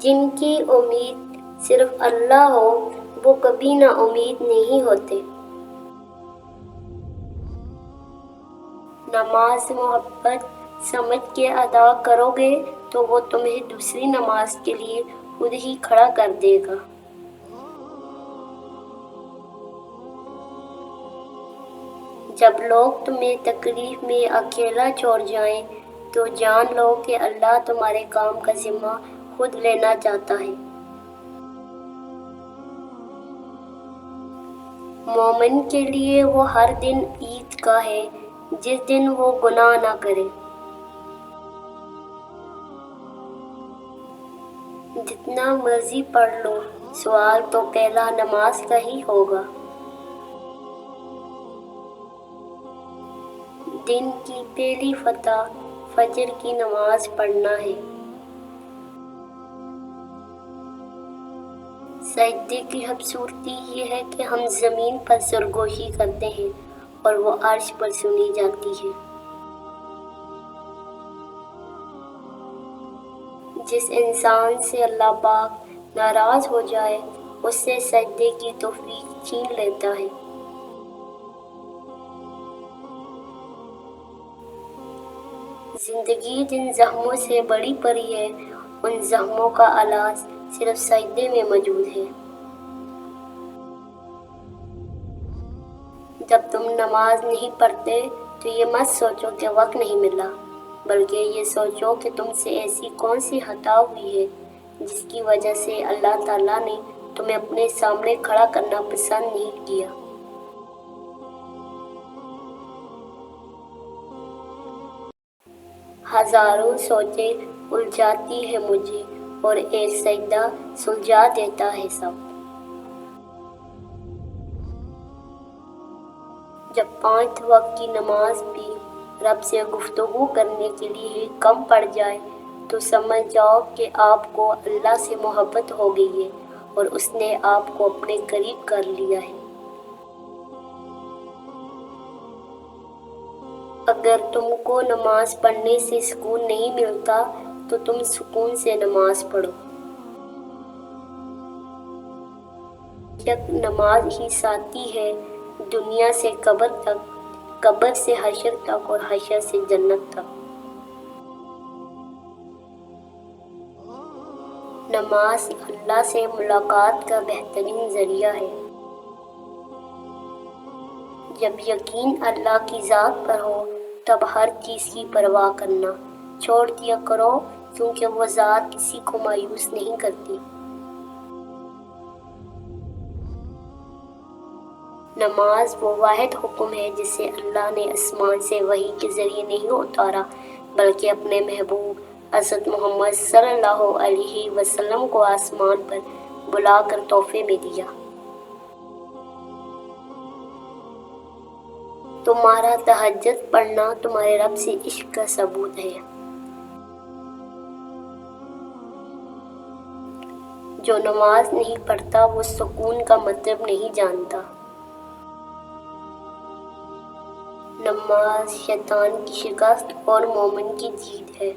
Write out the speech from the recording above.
جن کی امید صرف اللہ ہو وہ کبھی نا امید نہیں ہوتے۔ نماز محبت سمجھ کے ادا کرو گے تو وہ تمہیں دوسری نماز کے لیے خود ہی کھڑا کر دے گا۔ جب لوگ تمہیں تکلیف میں اکیلا چھوڑ جائیں تو جان لو کہ اللہ تمہارے کام کا ذمہ خود لینا چاہتا ہے۔ مومن کے لیے وہ ہر دن عید کا ہے جس دن وہ گناہ نہ کرے۔ جتنا مرضی پڑھ لو سوال تو پہلا نماز کا ہی ہوگا۔ دن کی پہلی فتح فجر کی نماز پڑھنا ہے۔ سجدے کی خوبصورتی یہ ہے کہ ہم زمین پر سرگوشی کرتے ہیں اور وہ عرش پر سنی جاتی ہے۔ جس انسان سے اللہ پاک ناراض ہو جائے اس سے سجدے کی توفیق چھین لیتا ہے۔ زندگی جن زخموں سے بڑی پڑی ہے ان زخموں کا علاج صرف سجدے میں موجود ہے۔ جب تم نماز نہیں پڑھتے تو یہ مت سوچو کہ وقت نہیں ملا، بلکہ یہ سوچو کہ تم سے ایسی کون سی خطا ہوئی ہے جس کی وجہ سے اللہ تعالیٰ نے تمہیں اپنے سامنے کھڑا کرنا پسند نہیں کیا۔ ہزاروں سوچیں الجھاتی ہے مجھے اور ایک سجدہ سلجھا دیتا ہے سب۔ جب 5 وقت کی نماز بھی رب سے گفتگو کرنے کے لیے کم پڑ جائے تو سمجھ جاؤ کہ آپ کو اللہ سے محبت ہو گئی ہے اور اس نے آپ کو اپنے قریب کر لیا ہے۔ اگر تم کو نماز پڑھنے سے سکون نہیں ملتا تو تم سکون سے نماز پڑھو۔ یک نماز ہی ساتھی ہے دنیا سے قبر تک، قبر سے حشر تک اور حشر سے جنت تک۔ نماز اللہ سے ملاقات کا بہترین ذریعہ ہے۔ جب یقین اللہ کی ذات پر ہو تب ہر چیز کی پرواہ کرنا چھوڑ دیا کرو کیونکہ وہ ذات کسی کو مایوس نہیں کرتی۔ نماز وہ واحد حکم ہے جسے اللہ نے آسمان سے وحی کے ذریعے نہیں اتارا بلکہ اپنے محبوب حضرت محمد صلی اللہ علیہ وسلم کو آسمان پر بلا کر تحفے میں دیا۔ تمہارا تہجد پڑھنا تمہارے رب سے عشق کا ثبوت ہے۔ جو نماز نہیں پڑھتا وہ سکون کا مطلب نہیں جانتا۔ نماز شیطان کی شکست اور مومن کی جیت ہے۔